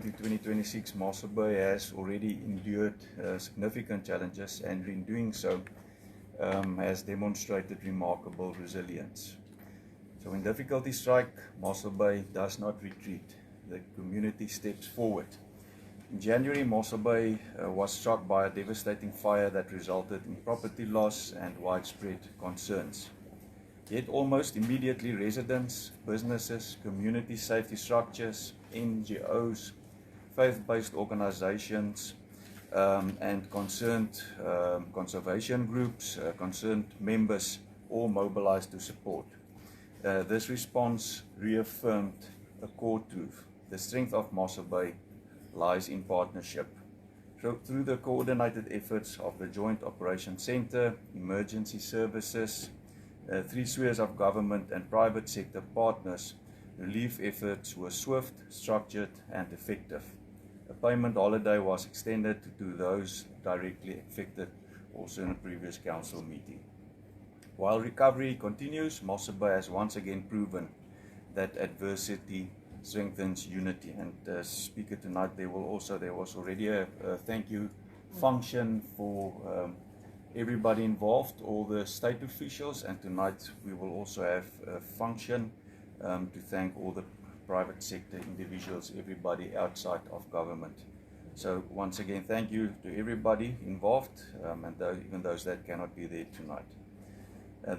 into 2026, Mossel Bay has already endured significant challenges, and in doing so has demonstrated remarkable resilience. So when difficulties strike, Mossel Bay does not retreat. The community steps forward. In January, Mossel Bay was struck by a devastating fire that resulted in property loss and widespread concerns. Yet almost immediately, residents, businesses, community safety structures, NGOs, faith-based organizations, and concerned conservation groups, concerned members all mobilized to support. This response reaffirmed a core truth. The strength of Mossel Bay lies in partnership. Through the coordinated efforts of the Joint Operations Center, emergency services, 3 spheres of government and private sector partners, relief efforts were swift, structured and effective. A payment holiday was extended to those directly affected, also in a previous council meeting. While recovery continues, Mossel Bay has once again proven that adversity strengthens unity. And Speaker, tonight there was already a thank you function for everybody involved, all the state officials, and tonight we will also have a function to thank all the private sector individuals, everybody outside of government. So once again, thank you to everybody involved, and even those that cannot be there tonight.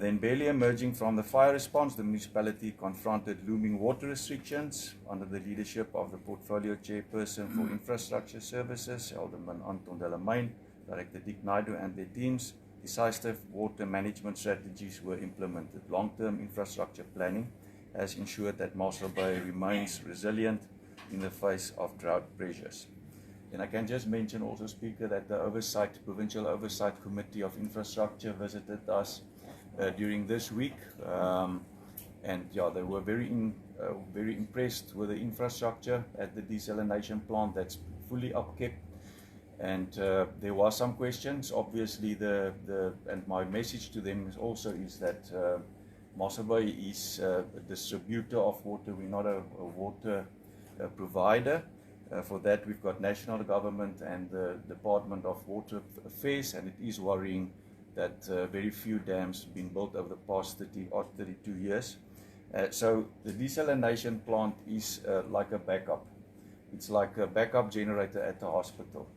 Then barely emerging from the fire response, the municipality confronted looming water restrictions under the leadership of the Portfolio Chairperson for Infrastructure Services, Alderman Anton Delamain, Director Dick Naidu and their teams. Decisive water management strategies were implemented. Long-term infrastructure planning has ensured that Mossel Bay remains resilient in the face of drought pressures. And I can just mention also, Speaker, that the Provincial Oversight Committee of Infrastructure visited us during this week, and yeah, they were very impressed with the infrastructure at the desalination plant that's fully upkept. And there were some questions. Obviously, and my message to them is that Mossel Bay is a distributor of water. We're not a water provider. For that, we've got national government and the Department of Water Affairs, and it is worrying that very few dams have been built over the past 30 or 32 years. So the desalination plant is like a backup. It's like a backup generator at the hospital.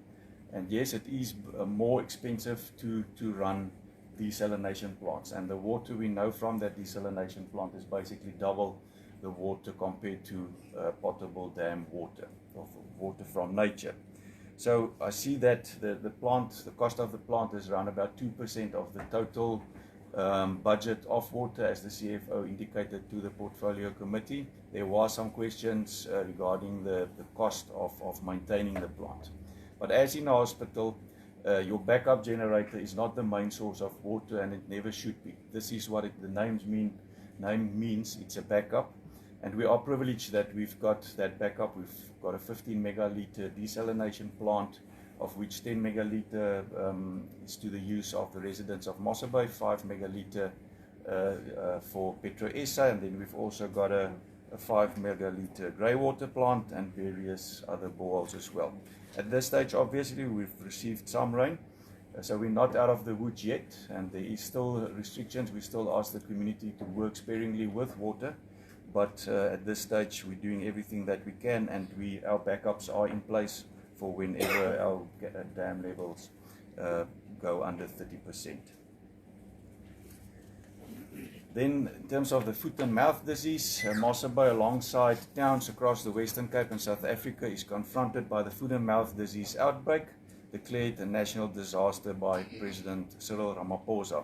And yes, it is more expensive to run desalination plants. And the water we know from that desalination plant is basically double the water compared to potable dam water, or water from nature. So I see that the cost of the plant is around about 2% of the total budget of water, as the CFO indicated to the Portfolio Committee. There were some questions regarding the cost of maintaining the plant. But as in a hospital, your backup generator is not the main source of water, and it never should be. This is what the name means. It's a backup. And we are privileged that we've got that backup. We've got a 15 megaliter desalination plant, of which 10 megaliter is to the use of the residents of Mossel Bay, 5 megaliter for PetroSA, and then we've also got a 5 megaliter grey water plant and various other boreholes as well. At this stage, obviously, we've received some rain, so we're not out of the woods yet, and there is still restrictions. We still ask the community to work sparingly with water. But at this stage, we're doing everything that we can, and our backups are in place for whenever our dam levels go under 30%. Then, in terms of the foot and mouth disease, Mossel Bay, alongside towns across the Western Cape and South Africa, is confronted by the foot and mouth disease outbreak, declared a national disaster by President Cyril Ramaphosa.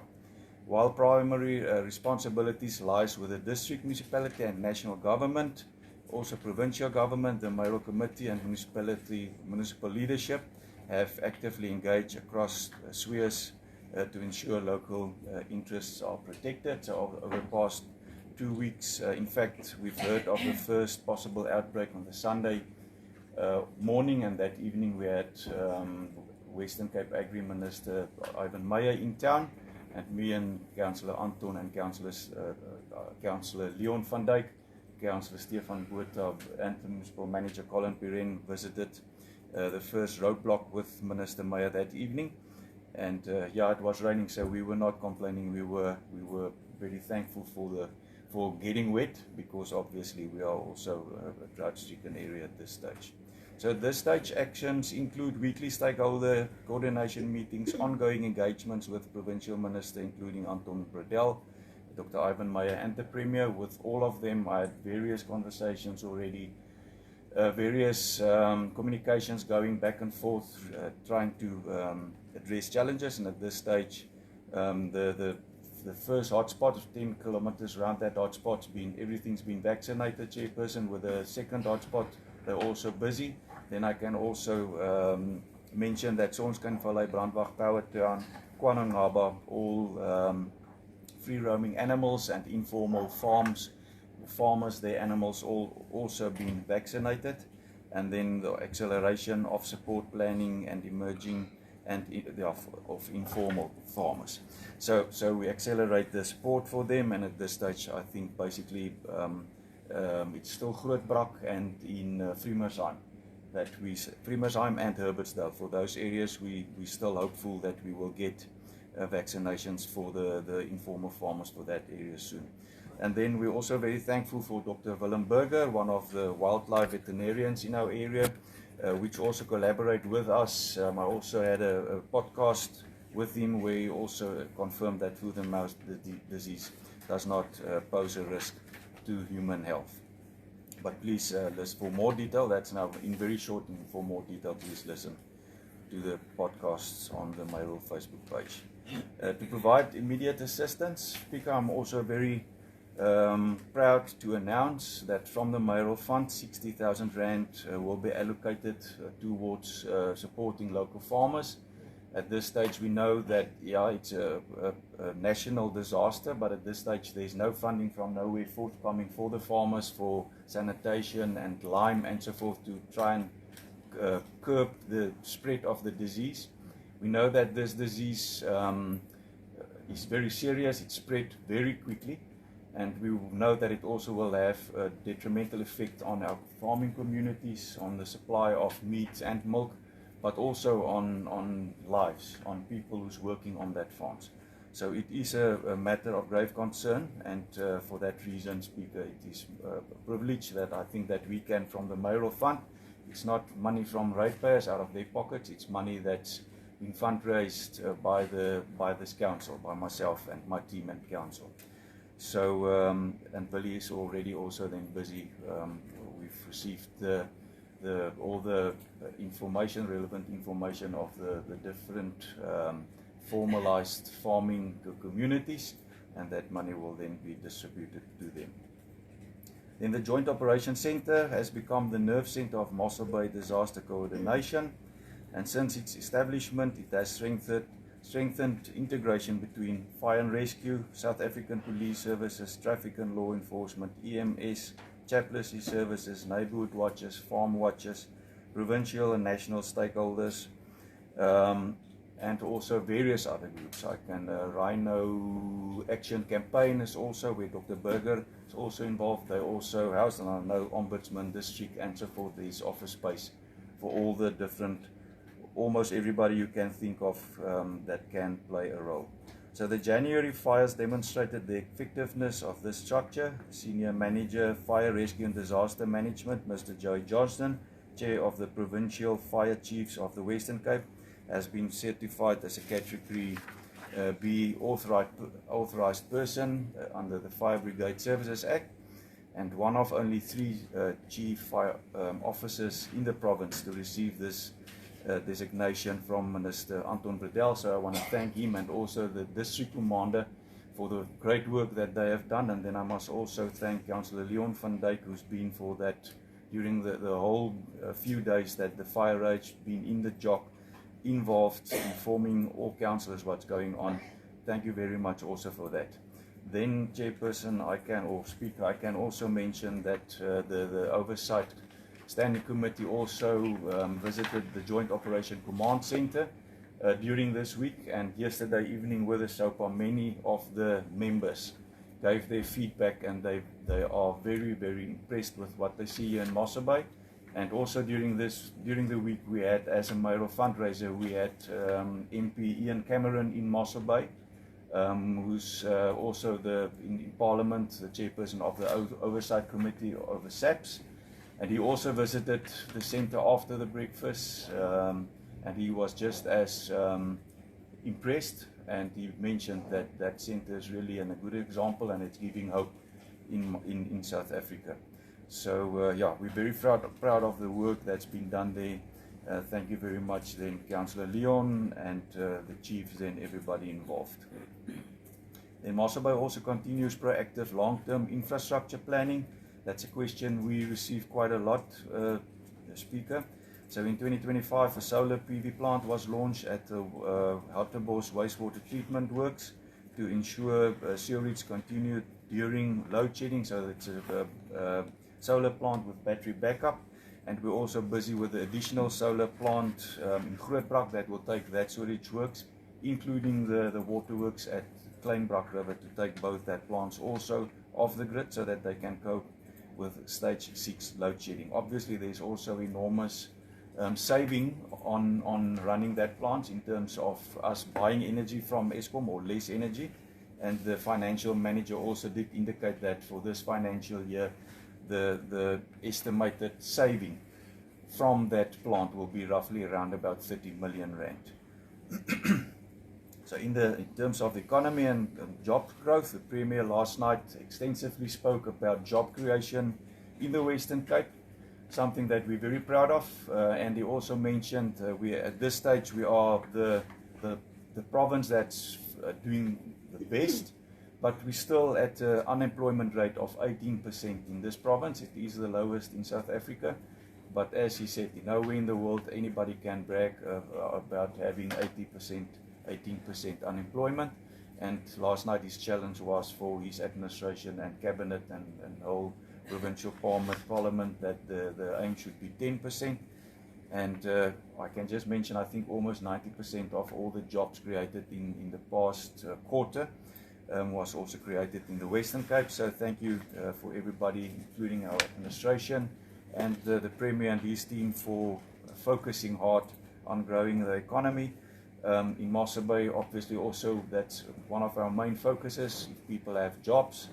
While primary responsibilities lies with the district, municipality and national government, also provincial government, the mayoral committee and municipal leadership have actively engaged across spheres to ensure local interests are protected. So over the past 2 weeks, in fact, we've heard of the first possible outbreak on the Sunday morning, and that evening we had Western Cape Agri Minister Ivan Meyer in town, and me and Councillor Anton and Councillor Leon van Dijk Councillor Stefan Botha and the Municipal Manager Colin Pirenne visited the first roadblock with Minister Meyer that evening. And yeah, it was raining, so we were not complaining. We were very thankful for getting wet, because obviously we are also a drought-stricken area at this stage. So at this stage, actions include weekly stakeholder coordination meetings, ongoing engagements with Provincial Minister, including Anton Bredell, Dr. Ivan Meyer and the Premier. With all of them, I had various conversations already, various communications going back and forth, trying to address challenges. And at this stage, the first hotspot of 10 kilometers around that hotspot's everything's been vaccinated, Chairperson. With the second hotspot, they're also busy. Then I can also mention that Sonskyn Valley, Brandwag Power Town, Kwanangaba, all free roaming animals and informal farmers, their animals all also been vaccinated. And then the acceleration of support planning and emerging and of informal farmers. So we accelerate the support for them, and at this stage I think basically it's still Grootbrak and in Freemersheim, that Freemersheim and Herbertsdale, for those areas we still hopeful that we will get vaccinations for the informal farmers for that area soon. And then we're also very thankful for Dr. Willem Burger, one of the wildlife veterinarians in our area, which also collaborate with us. I also had a podcast with him where he also confirmed that foot and mouth disease does not pose a risk to human health. But please listen for more detail. That's now in very short, and for more detail, please listen to the podcasts on the Mayoral Facebook page. To provide immediate assistance, Speaker, I'm also very proud to announce that from the Mayoral Fund, 60,000 Rand will be allocated towards supporting local farmers. At this stage, we know that it's a national disaster, but at this stage, there's no funding from nowhere forthcoming for the farmers for sanitation and lime and so forth to try and curb the spread of the disease. We know that this disease is very serious, it spread very quickly, and we know that it also will have a detrimental effect on our farming communities, on the supply of meat and milk, but also on lives, on people who's working on that farms. So it is a matter of grave concern, and for that reason, Speaker, it is a privilege that I think that we can, from the Mayoral Fund, it's not money from ratepayers out of their pockets, it's money that's been fundraised by this council, by myself and my team and council. So, and Billy is already also then busy. We've received all the information, relevant information of the different formalized farming communities, and that money will then be distributed to them. Then the Joint Operations Centre has become the nerve centre of Mossel Bay disaster coordination, and since its establishment it has strengthened integration between fire and rescue, South African Police Services, traffic and law enforcement, EMS, chaplaincy services, neighbourhood watches, farm watches, provincial and national stakeholders, and also various other groups. Like Rhino Action Campaign is also where Dr. Burger is also involved. They also house, and I know Ombudsman District and so forth. There is office space for all the different, almost everybody you can think of that can play a role. So the January fires demonstrated the effectiveness of this structure. Senior Manager, Fire Rescue and Disaster Management, Mr. Joey Johnston, Chair of the Provincial Fire Chiefs of the Western Cape, has been certified as a Category B authorized person under the Fire Brigade Services Act, and one of only 3 chief fire officers in the province to receive this designation from Minister Anton Bredell. So I want to thank him and also the district commander for the great work that they have done. And then I must also thank Councillor Leon van Dijk, who's been for that during the whole few days that the fire rage been in the job, involved, informing all councillors what's going on. Thank you very much also for that. Then, Chairperson, I can also mention that the Oversight Standing Committee also visited the Joint Operation Command Centre during this week, and yesterday evening with the SOPA, many of the members gave their feedback, and they are very, very impressed with what they see here in Mossel Bay. And also during the week we had, as a mayoral fundraiser, we had MP Ian Cameron in Mossel Bay, who's also in Parliament, the chairperson of the Oversight Committee over SAPS. And he also visited the centre after the breakfast, and he was just as impressed, and he mentioned that that centre is really a good example, and it's giving hope in South Africa. So yeah, we're very proud of the work that's been done there. Thank you very much then Councillor Leon and the chiefs and everybody involved. Then Mossel Bay also continues proactive long-term infrastructure planning. That's a question we receive quite a lot, Speaker. So in 2025, a solar PV plant was launched at the Hartbeespoort wastewater treatment works to ensure sewerage continued during load shedding. So it's a solar plant with battery backup. And we're also busy with the additional solar plant in Grootbrak that will take that sewerage works, including the waterworks at Kleinbrak River, to take both that plants also off the grid so that they can cope with stage 6 load shedding. Obviously, there's also enormous saving on running that plant in terms of us buying energy from Eskom, or less energy. And the financial manager also did indicate that for this financial year, the estimated saving from that plant will be roughly around about 30 million rand. So in terms of the economy and job growth, the Premier last night extensively spoke about job creation in the Western Cape, something that we're very proud of. And he also mentioned at this stage we are the province that's doing the best, but we're still at an unemployment rate of 18% in this province. It is the lowest in South Africa. But as he said, nowhere in the world anybody can brag about having 18% unemployment. And last night his challenge was for his administration and cabinet and whole provincial parliament that the aim should be 10%. And I can just mention, I think almost 90% of all the jobs created in the past quarter was also created in the Western Cape. So thank you for everybody, including our administration and the Premier and his team, for focusing hard on growing the economy. In Mossel Bay, obviously also that's one of our main focuses. If people have jobs,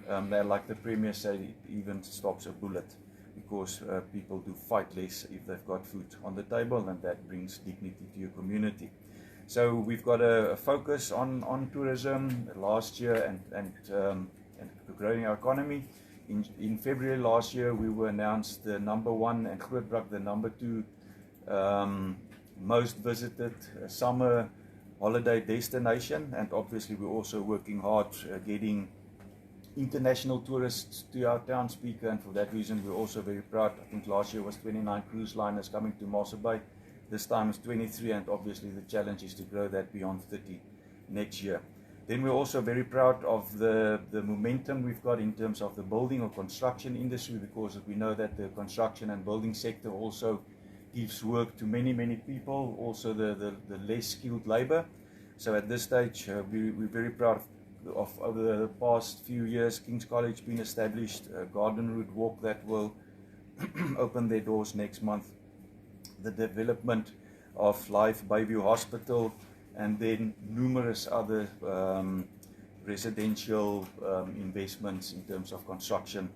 like the Premier said, it even stops a bullet, because people do fight less if they've got food on the table, and that brings dignity to your community. So we've got a focus on tourism last year and growing our economy. In February last year, we were announced the #1 and Grootbrak the #2 most visited summer holiday destination. And obviously we're also working hard getting international tourists to our town, Speaker, and for that reason we're also very proud. I think last year was 29 cruise liners coming to Mossel Bay. This time it's 23, and obviously the challenge is to grow that beyond 30 next year. Then we're also very proud of the momentum we've got in terms of the building or construction industry, because we know that the construction and building sector also gives work to many people, also the less skilled labor. So at this stage we're very proud of over the past few years, King's College being established, Garden Route Walk that will open their doors next month, the development of Life Bayview Hospital, and then numerous other residential investments in terms of construction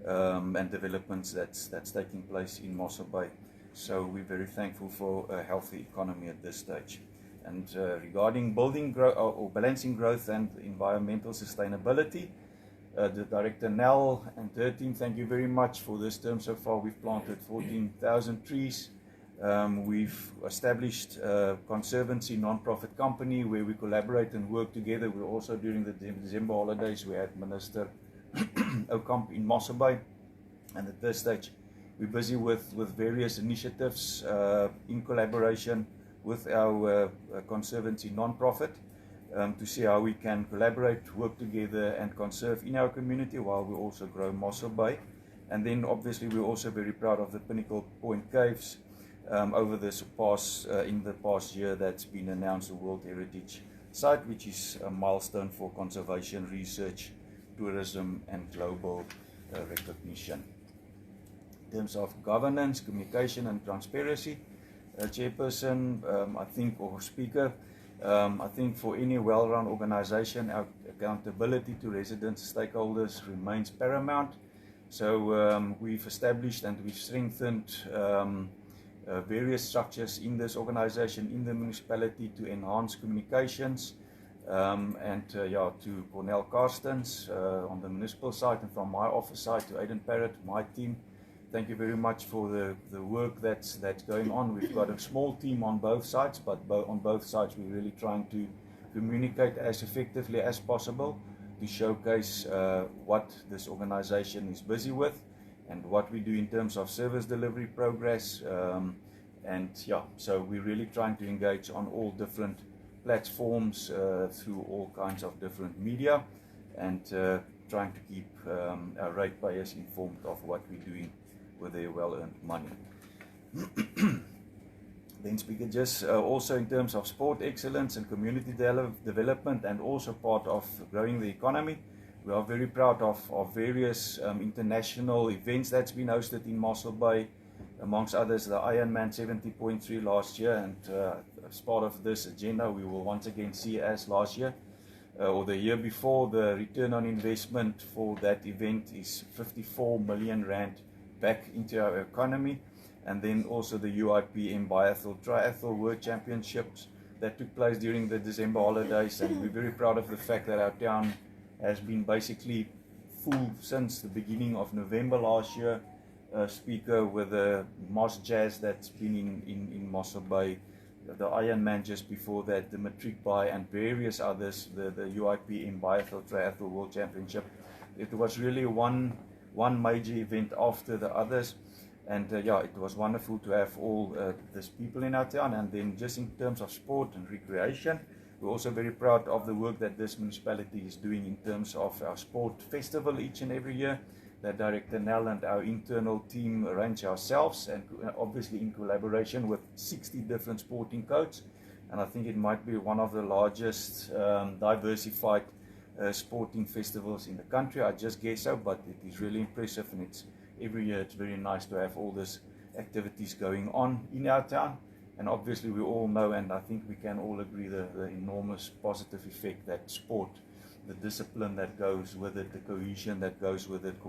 and developments that's taking place in Mossel Bay. So we're very thankful for a healthy economy at this stage. And regarding building or balancing growth and environmental sustainability, the Director Nell and her team, thank you very much for this term so far. We've planted 14,000 trees. We've established a conservancy non-profit company where we collaborate and work together. We're also, during the December holidays, we had Minister Okamp in Mossel Bay, and at this stage we're busy with various initiatives in collaboration with our conservancy non-profit to see how we can collaborate, work together and conserve in our community while we also grow Mossel Bay. And then obviously we're also very proud of the Pinnacle Point Caves over this in the past year that's been announced a World Heritage Site, which is a milestone for conservation research tourism and global recognition. In terms of governance, communication and transparency, Chairperson, I think, or Speaker, I think for any well-run organization, our accountability to residents, stakeholders remains paramount. So we've established and we've strengthened various structures in this organization, in the municipality, to enhance communications. To Cornel Carstens on the municipal side, and from my office side to Aidan Parrott, my team. Thank you very much for the work that's going on. We've got a small team on both sides, but on both sides we're really trying to communicate as effectively as possible to showcase what this organization is busy with and what we do in terms of service delivery progress. So we're really trying to engage on all different platforms through all kinds of different media, and trying to keep our ratepayers informed of what we're doing with their well-earned money. Then, Speaker, just also in terms of sport excellence and community development, and also part of growing the economy, we are very proud of various international events that's been hosted in Mossel Bay, amongst others the Ironman 70.3 last year, and as part of this agenda we will once again see, as last year or the year before, the return on investment for that event is 54 million rand back into our economy. And then also the UIPM Biathlon Triathlon World Championships that took place during the December holidays, and we're very proud of the fact that our town has been basically full since the beginning of November last year, Speaker, with the Moss Jazz that's been in Mossel Bay, the Ironman just before that, the Matric Bay, and various others, the UIPM Biathlon Triathlon World Championship. It was really one major event after the others, and it was wonderful to have all these people in our town. And then just in terms of sport and recreation, we're also very proud of the work that this municipality is doing in terms of our sport festival each and every year that Director Nell and our internal team arrange ourselves, and obviously in collaboration with 60 different sporting codes. And I think it might be one of the largest diversified sporting festivals in the country. I just guess so, but it is really impressive, and every year it's very nice to have all these activities going on in our town. And obviously we all know, and I think we can all agree, the enormous positive effect that sport, the discipline that goes with it, the cohesion that goes with it,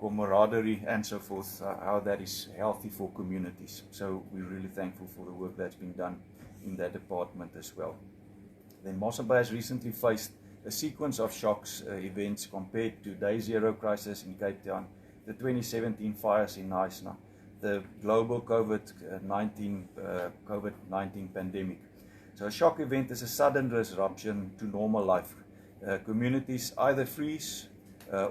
camaraderie and so forth, how that is healthy for communities. So we're really thankful for the work that's been done in that department as well. Then Mossel Bay has recently faced a sequence of shocks events compared to Day Zero crisis in Cape Town, the 2017 fires in Knysna, the global COVID-19 pandemic. So a shock event is a sudden disruption to normal life. Communities either freeze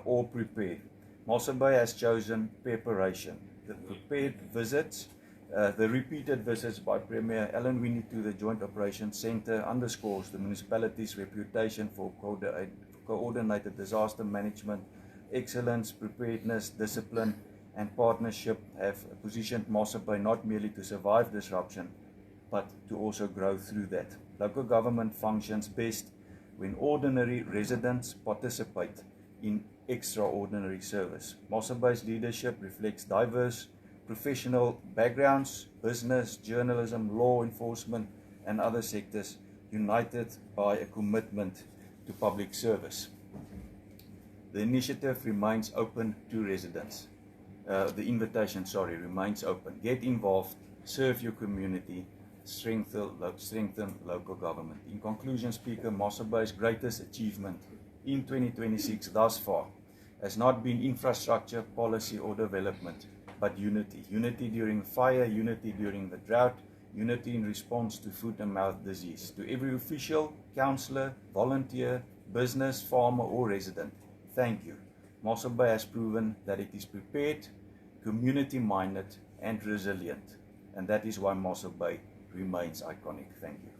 or prepare. Mossel Bay has chosen preparation. The prepared visits, the repeated visits by Premier Alan Winnie to the Joint Operations Centre underscores the municipality's reputation for coordinated disaster management, excellence, preparedness, discipline and partnership have positioned Mossel Bay not merely to survive disruption, but to also grow through that. Local government functions best when ordinary residents participate in extraordinary service. Mossel Bay's leadership reflects diverse professional backgrounds, business, journalism, law enforcement, and other sectors, united by a commitment to public service. The initiative remains open to residents. The invitation, remains open. Get involved, serve your community, strengthen local government. In conclusion, Speaker, Mossel Bay's greatest achievement in 2026 thus far has not been infrastructure, policy or development, but unity. Unity during fire, unity during the drought, unity in response to foot and mouth disease. To every official, councillor, volunteer, business, farmer or resident, thank you. Mossel Bay has proven that it is prepared, community-minded and resilient. And that is why Mossel Bay remains iconic. Thank you.